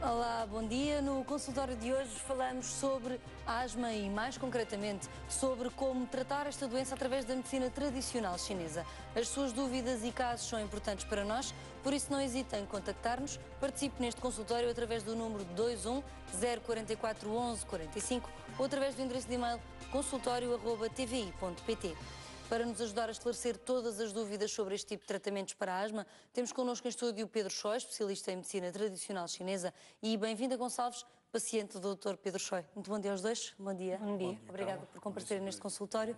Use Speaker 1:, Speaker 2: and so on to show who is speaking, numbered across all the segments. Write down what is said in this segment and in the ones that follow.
Speaker 1: Olá, bom dia. No consultório de hoje falamos sobre asma e, mais concretamente, sobre como tratar esta doença através da medicina tradicional chinesa. As suas dúvidas e casos são importantes para nós, por isso não hesitem em contactar-nos. Participe neste consultório através do número 21 044 11 45 ou através do endereço de e-mail consultório@tvi.pt. Para nos ajudar a esclarecer todas as dúvidas sobre este tipo de tratamentos para a asma, temos connosco em estúdio o Pedro Choi, especialista em medicina tradicional chinesa, e bem-vindo a Gonçalves, paciente do Dr. Pedro Choi. Muito bom dia aos dois. Bom dia.
Speaker 2: Bom dia.
Speaker 1: Obrigada por comparecerem neste consultório.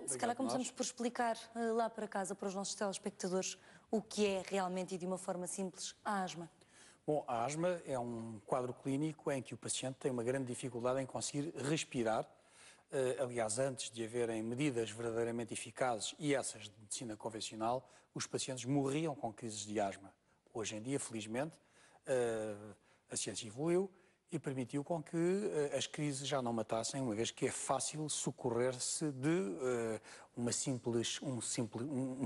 Speaker 1: Se calhar começamos por explicar lá para casa, para os nossos telespectadores, o que é realmente e de uma forma simples a asma.
Speaker 2: Bom, a asma é um quadro clínico em que o paciente tem uma grande dificuldade em conseguir respirar. Aliás, antes de haverem medidas verdadeiramente eficazes e essas de medicina convencional, os pacientes morriam com crises de asma. Hoje em dia, felizmente, a ciência evoluiu e permitiu com que as crises já não matassem, uma vez que é fácil socorrer-se de uma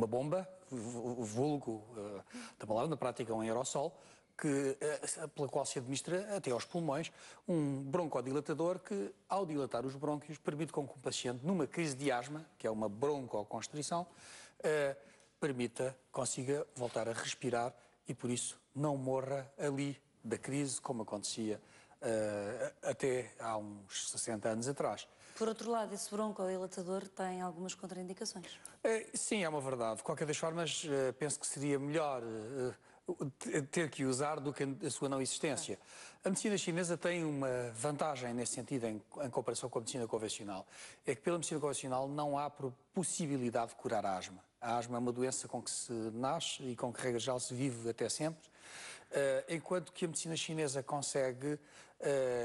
Speaker 2: bomba, vulgo da palavra, na prática um aerossol, pela qual se administra até aos pulmões um broncodilatador que, ao dilatar os brônquios, permite com que o paciente, numa crise de asma, que é uma broncoconstrição, consiga voltar a respirar e, por isso, não morra ali da crise, como acontecia até há uns 60 anos atrás.
Speaker 1: Por outro lado, esse broncodilatador tem algumas contraindicações.
Speaker 2: Sim, é uma verdade. De qualquer das formas, penso que seria melhor ter que usar do que a sua não existência. A medicina chinesa tem uma vantagem nesse sentido em comparação com a medicina convencional. É que pela medicina convencional não há possibilidade de curar a asma. A asma é uma doença com que se nasce e com que, regra geral, se vive até sempre. Enquanto que a medicina chinesa consegue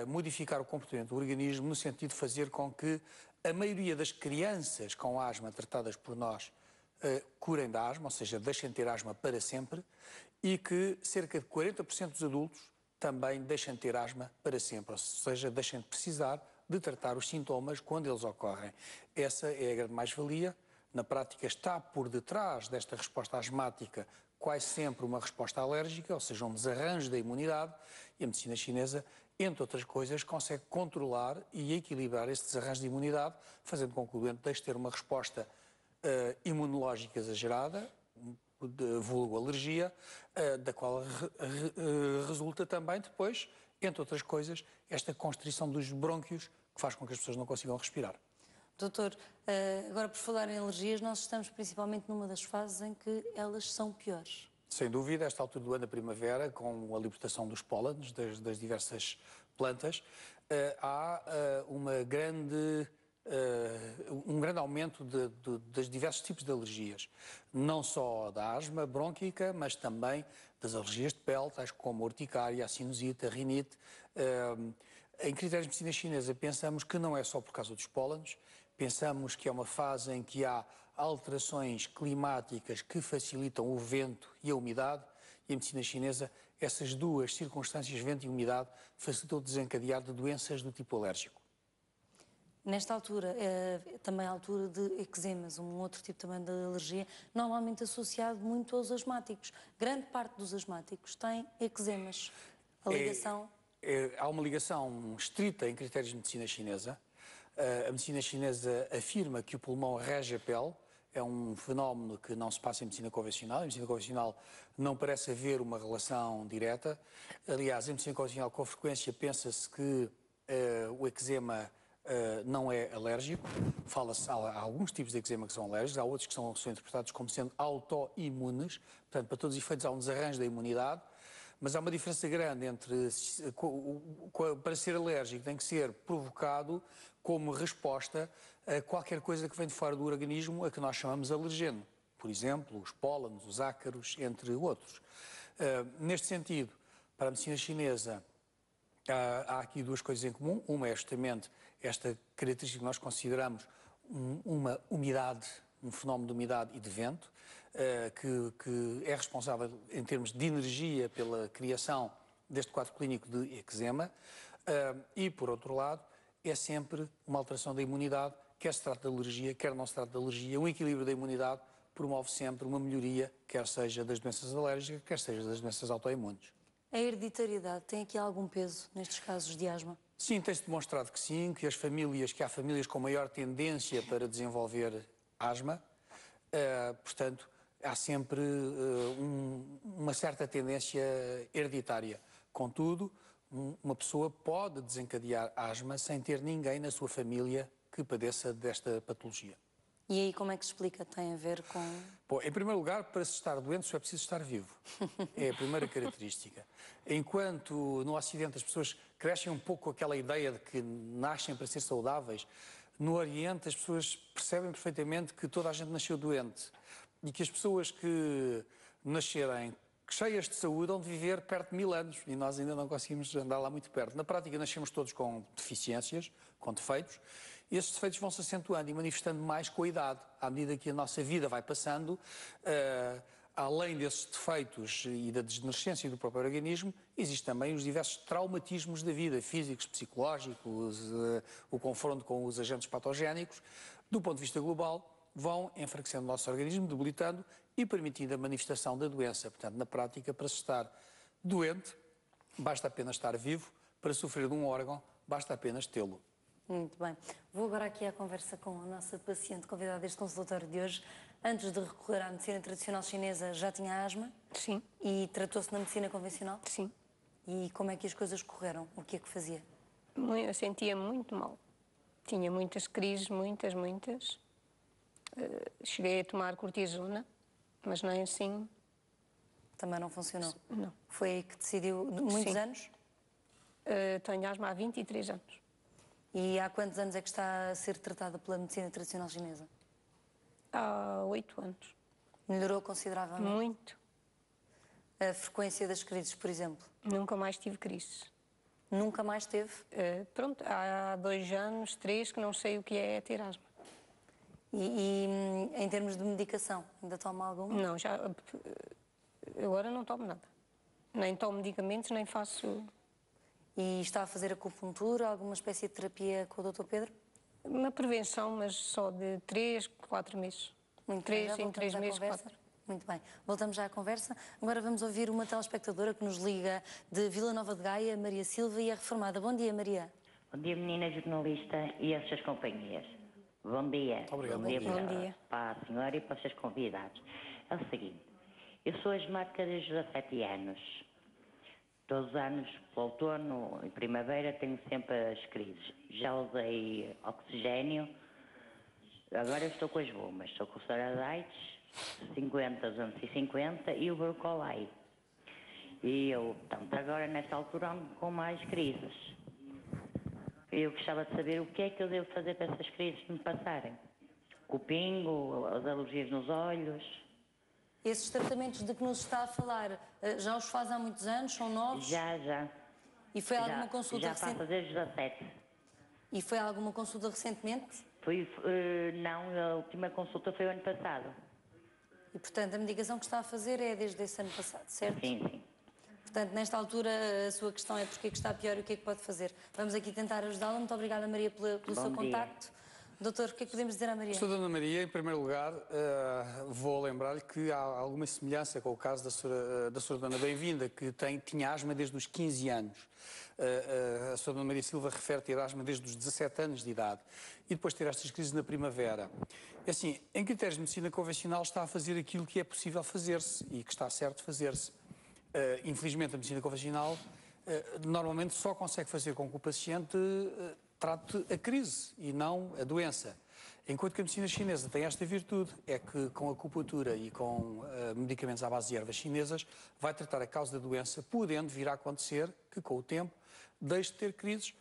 Speaker 2: modificar o comportamento do organismo no sentido de fazer com que a maioria das crianças com asma tratadas por nós curem da asma, ou seja, deixem de ter asma para sempre, e que cerca de 40% dos adultos também deixem de ter asma para sempre, ou seja, deixem de precisar de tratar os sintomas quando eles ocorrem. Essa é a grande mais-valia. Na prática, está por detrás desta resposta asmática quase sempre uma resposta alérgica, ou seja, um desarranjo da imunidade, e a medicina chinesa, entre outras coisas, consegue controlar e equilibrar esse desarranjo de imunidade, fazendo com que o doente deixe de ter uma resposta imunológica exagerada, vulgo alergia, da qual resulta também depois, entre outras coisas, esta constrição dos brônquios que faz com que as pessoas não consigam respirar.
Speaker 1: Doutor, agora por falar em alergias, nós estamos principalmente numa das fases em que elas são piores.
Speaker 2: Sem dúvida, esta altura do ano, a primavera, com a libertação dos pólenes das diversas plantas, há um grande aumento dos diversos tipos de alergias. Não só da asma brônquica, mas também das alergias de pele, tais como a urticária, a sinusite, a rinite. Em critérios de medicina chinesa, pensamos que não é só por causa dos pólenes, pensamos que é uma fase em que há alterações climáticas que facilitam o vento e a umidade, e a medicina chinesa, essas duas circunstâncias, vento e umidade, facilitam o desencadear de doenças do tipo alérgico.
Speaker 1: Nesta altura, é também a altura de eczemas, um outro tipo também de alergia, normalmente associado muito aos asmáticos. Grande parte dos asmáticos tem eczemas. A ligação...
Speaker 2: Há uma ligação estrita em critérios de medicina chinesa. A medicina chinesa afirma que o pulmão rege a pele. É um fenómeno que não se passa em medicina convencional. Em medicina convencional não parece haver uma relação direta. Aliás, em medicina convencional, com frequência, pensa-se que o eczema não é alérgico. Fala-se, há alguns tipos de eczema que são alérgicos, há outros que são interpretados como sendo autoimunes. Portanto, para todos os efeitos, há um desarranjo da imunidade. Mas há uma diferença grande entre, para ser alérgico, tem que ser provocado como resposta a qualquer coisa que vem de fora do organismo, a que nós chamamos alergeno. Por exemplo, os pólenes, os ácaros, entre outros. Neste sentido, para a medicina chinesa, há aqui duas coisas em comum. Uma é justamente esta característica que nós consideramos uma umidade, um fenómeno de umidade e de vento, que é responsável em termos de energia pela criação deste quadro clínico de eczema, e, por outro lado, é sempre uma alteração da imunidade, quer se trate de alergia, quer não se trate de alergia. O equilíbrio da imunidade promove sempre uma melhoria, quer seja das doenças alérgicas, quer seja das doenças autoimunes.
Speaker 1: A hereditariedade tem aqui algum peso nestes casos de asma?
Speaker 2: Sim, tem-se demonstrado que sim, que há famílias com maior tendência para desenvolver asma. Portanto, há sempre uma certa tendência hereditária. Contudo, uma pessoa pode desencadear asma sem ter ninguém na sua família que padeça desta patologia.
Speaker 1: E aí como é que se explica? Tem a ver com...
Speaker 2: Bom, em primeiro lugar, para se estar doente só é preciso estar vivo. É a primeira característica. Enquanto no Ocidente as pessoas crescem um pouco com aquela ideia de que nascem para ser saudáveis, no Oriente as pessoas percebem perfeitamente que toda a gente nasceu doente e que as pessoas que nascerem cheias de saúde vão viver perto de 1000 anos e nós ainda não conseguimos andar lá muito perto. Na prática nascemos todos com deficiências, com defeitos, e esses defeitos vão se acentuando e manifestando mais com a idade. À medida que a nossa vida vai passando, além desses defeitos e da degenerescência do próprio organismo, existem também os diversos traumatismos da vida, físicos, psicológicos, o confronto com os agentes patogénicos. Do ponto de vista global, vão enfraquecendo o nosso organismo, debilitando e permitindo a manifestação da doença. Portanto, na prática, para se estar doente, basta apenas estar vivo. Para sofrer de um órgão, basta apenas tê-lo.
Speaker 1: Muito bem. Vou agora aqui à conversa com a nossa paciente convidada deste consultório de hoje. Antes de recorrer à medicina tradicional chinesa, já tinha asma?
Speaker 3: Sim.
Speaker 1: E tratou-se na medicina convencional?
Speaker 3: Sim.
Speaker 1: E como é que as coisas correram? O que é que fazia?
Speaker 3: Eu sentia muito mal. Tinha muitas crises, muitas. Cheguei a tomar cortisona, mas nem assim.
Speaker 1: Também não funcionou?
Speaker 3: Não.
Speaker 1: Foi aí que decidiu, muitos
Speaker 3: Sim.
Speaker 1: anos?
Speaker 3: Tenho asma há 23 anos.
Speaker 1: E há quantos anos é que está a ser tratada pela medicina tradicional chinesa?
Speaker 3: Há 8 anos.
Speaker 1: Melhorou consideravelmente?
Speaker 3: Muito.
Speaker 1: A frequência das crises, por exemplo?
Speaker 3: Nunca mais tive crises.
Speaker 1: Nunca mais teve?
Speaker 3: Pronto, há 2 anos, 3, que não sei o que é ter asma.
Speaker 1: E em termos de medicação, ainda toma alguma?
Speaker 3: Não, já. Agora não tomo nada. Nem tomo medicamentos, nem faço.
Speaker 1: E está a fazer acupuntura, alguma espécie de terapia com o Dr. Pedro?
Speaker 3: Uma prevenção, mas só de 3, 4 meses.
Speaker 1: Muito bem, já
Speaker 3: Em 3
Speaker 1: voltamos à
Speaker 3: meses,
Speaker 1: conversa.
Speaker 3: 4.
Speaker 1: Muito bem, voltamos já à conversa. Agora vamos ouvir uma telespectadora que nos liga de Vila Nova de Gaia, Maria Silva, e é reformada. Bom dia, Maria.
Speaker 4: Bom dia, menina jornalista e as suas companhias. Bom dia.
Speaker 2: Obrigado.
Speaker 3: Bom dia.
Speaker 4: Para a senhora e para os seus convidados. É o seguinte, eu sou asmática desde os 17 anos. Todos os anos, pelo outono e primavera, tenho sempre as crises. Já usei oxigênio, agora eu estou com as bombas. Estou com o Saradites, 50, 250 e o Brocolai. E eu, portanto, agora nesta altura ando com mais crises. Eu gostava de saber o que é que eu devo fazer para essas crises me passarem. O pingo, as alergias nos olhos.
Speaker 1: Esses tratamentos de que nos está a falar, já os faz há muitos anos? São novos?
Speaker 4: Já.
Speaker 1: E foi alguma consulta
Speaker 4: Já faço
Speaker 1: recente?
Speaker 4: desde os 17.
Speaker 1: E foi alguma consulta recentemente?
Speaker 4: Não, a última consulta foi o ano passado.
Speaker 1: E, portanto, a medicação que está a fazer é desde esse ano passado, certo?
Speaker 4: Sim.
Speaker 1: Portanto, nesta altura, a sua questão é porque é que está pior e o que é que pode fazer. Vamos aqui tentar ajudá-la. Muito obrigada, Maria, pelo seu
Speaker 4: dia.
Speaker 1: contacto. Doutor, o que é que podemos dizer à Maria?
Speaker 2: Sra. Dona Maria, em primeiro lugar, vou lembrar-lhe que há alguma semelhança com o caso da Sra. Dona Bem-vinda, que tinha asma desde os 15 anos. A Sra. Dona Maria Silva refere ter asma desde os 17 anos de idade e depois ter estas crises na primavera. É assim, em critérios de medicina convencional está a fazer aquilo que é possível fazer-se e que está certo fazer-se. Infelizmente, a medicina convencional normalmente só consegue fazer com que o paciente trate a crise e não a doença. Enquanto que a medicina chinesa tem esta virtude, é que com a acupuntura e com medicamentos à base de ervas chinesas, vai tratar a causa da doença, podendo vir a acontecer que com o tempo deixe de ter crises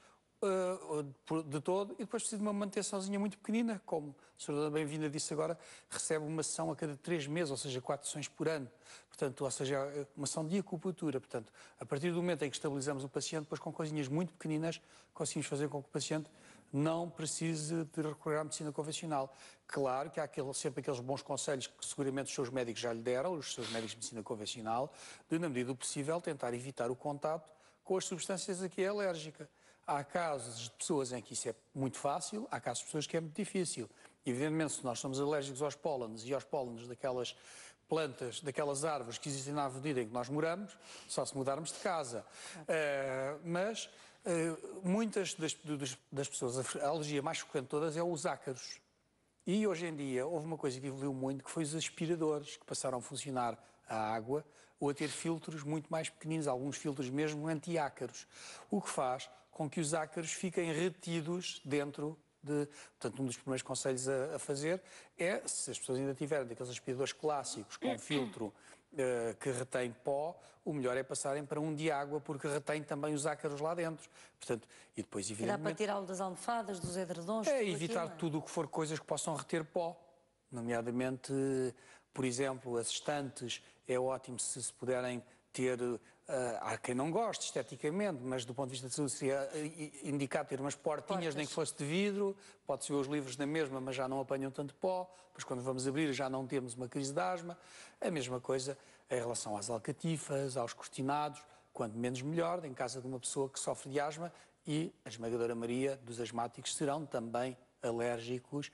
Speaker 2: de todo e depois precisa de uma manutençãozinha muito pequenina, como a Sra. Bem-vinda disse agora, recebe uma sessão a cada 3 meses, ou seja, 4 sessões por ano. Portanto, ou seja, uma sessão de acupuntura. Portanto, a partir do momento em que estabilizamos o paciente, depois com coisinhas muito pequeninas, conseguimos fazer com que o paciente não precise de recorrer à medicina convencional. Claro que há sempre aqueles bons conselhos que seguramente os seus médicos já lhe deram, os seus médicos de medicina convencional, de, na medida do possível, tentar evitar o contato com as substâncias a que é alérgica. Há casos de pessoas em que isso é muito fácil, há casos de pessoas que é muito difícil. Evidentemente, se nós somos alérgicos aos pólenes e aos pólenes daquelas plantas, daquelas árvores que existem na avenida em que nós moramos, só se mudarmos de casa. Mas muitas das pessoas, a alergia mais frequente de todas é os ácaros. E hoje em dia houve uma coisa que evoluiu muito, que foi os aspiradores, que passaram a funcionar a água ou a ter filtros muito mais pequeninos, alguns filtros mesmo anti-ácaros, o que faz com que os ácaros fiquem retidos dentro de... Portanto, um dos primeiros conselhos a fazer é, se as pessoas ainda tiverem daqueles aspiradores clássicos com filtro que retém pó, o melhor é passarem para um de água, porque retém também os ácaros lá dentro. Portanto, e depois, evidentemente...
Speaker 1: E dá para tirá-lo das almofadas, dos edredons?
Speaker 2: É evitar tudo o que for coisas que possam reter pó, nomeadamente, por exemplo, as estantes. É ótimo se puderem ter... há quem não goste esteticamente, mas do ponto de vista de saúde seria indicado ter umas portinhas, nem que fosse de vidro, pode ser os livros na mesma, mas já não apanham tanto pó, pois quando vamos abrir já não temos uma crise de asma. A mesma coisa em relação às alcatifas, aos cortinados, quanto menos melhor, em casa de uma pessoa que sofre de asma, e a esmagadora maioria dos asmáticos serão também alérgicos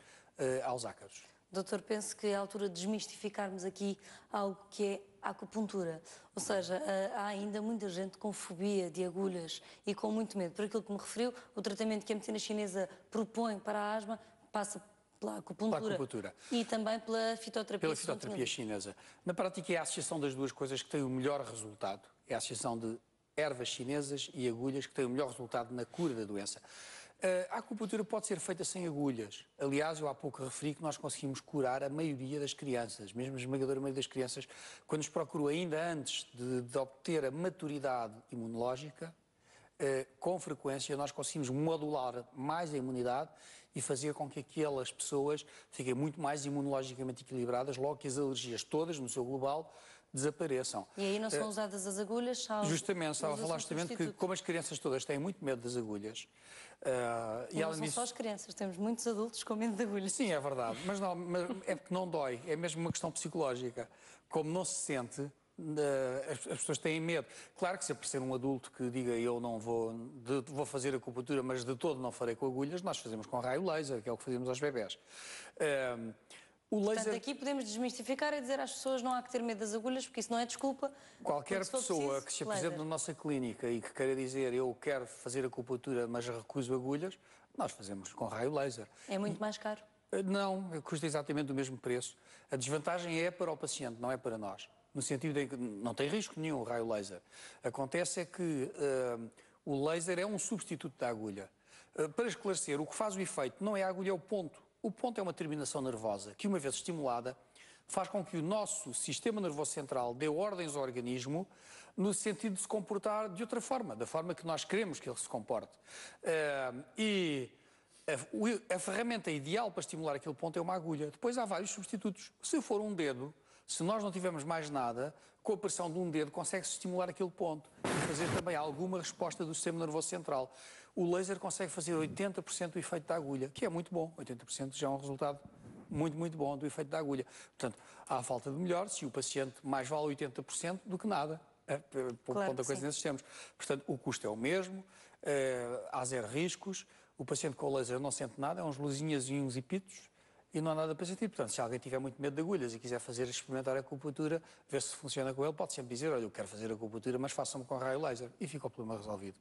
Speaker 2: aos ácaros.
Speaker 1: Doutor, penso que é a altura de desmistificarmos aqui algo que é a acupuntura. Ou seja, há ainda muita gente com fobia de agulhas e com muito medo. Por aquilo que me referiu, o tratamento que a medicina chinesa propõe para a asma passa pela acupuntura. E também pela fitoterapia.
Speaker 2: Pela fitoterapia chinesa. Na prática é a associação das duas coisas que tem o melhor resultado. É a associação de ervas chinesas e agulhas que tem o melhor resultado na cura da doença. A acupuntura pode ser feita sem agulhas. Aliás, eu há pouco referi que nós conseguimos curar a maioria das crianças, mesmo a esmagadora maioria das crianças, quando nos procurou ainda antes de obter a maturidade imunológica, com frequência nós conseguimos modular mais a imunidade e fazer com que aquelas pessoas fiquem muito mais imunologicamente equilibradas, logo que as alergias todas, no seu global, desapareçam.
Speaker 1: E aí não são usadas as agulhas?
Speaker 2: Justamente, estava a falar justamente que como as crianças todas têm muito medo das agulhas...
Speaker 1: e não são só as crianças, temos muitos adultos com medo de agulhas.
Speaker 2: Sim, é verdade, mas é porque não dói, é mesmo uma questão psicológica. Como não se sente, as pessoas têm medo. Claro que se aparecer um adulto que diga eu não vou fazer acupuntura, mas de todo não farei com agulhas, nós fazemos com raio laser, que é o que fazemos aos bebés.
Speaker 1: Portanto, aqui podemos desmistificar e dizer às pessoas não há que ter medo das agulhas, porque isso não é desculpa.
Speaker 2: Qualquer pessoa que se apresente na nossa clínica e que queira dizer eu quero fazer acupuntura, mas recuso agulhas, nós fazemos com raio laser.
Speaker 1: É muito mais caro?
Speaker 2: Não, custa exatamente o mesmo preço. A desvantagem é para o paciente, não é para nós. No sentido de que não tem risco nenhum o raio laser. Acontece é que o laser é um substituto da agulha. Para esclarecer, o que faz o efeito não é a agulha, é o ponto. O ponto é uma terminação nervosa que, uma vez estimulada, faz com que o nosso sistema nervoso central dê ordens ao organismo no sentido de se comportar de outra forma, da forma que nós queremos que ele se comporte. A ferramenta ideal para estimular aquele ponto é uma agulha. Depois há vários substitutos. Se for um dedo, se nós não tivermos mais nada, com a pressão de um dedo consegue-se estimular aquele ponto e fazer também alguma resposta do sistema nervoso central. O laser consegue fazer 80% do efeito da agulha, que é muito bom. 80% já é um resultado muito bom do efeito da agulha. Portanto, há falta de melhor se o paciente mais vale 80% do que nada.
Speaker 1: Claro
Speaker 2: Ponto a coisa nesses termos. Portanto, o custo é o mesmo, há zero riscos, o paciente com o laser não sente nada, é uns luzinhas e uns hipitos, e não há nada para sentir. Portanto, se alguém tiver muito medo de agulhas e quiser experimentar a acupuntura, ver se funciona com ele, pode sempre dizer, olha, eu quero fazer a acupuntura, mas faça-me com raio laser. E fica o problema resolvido.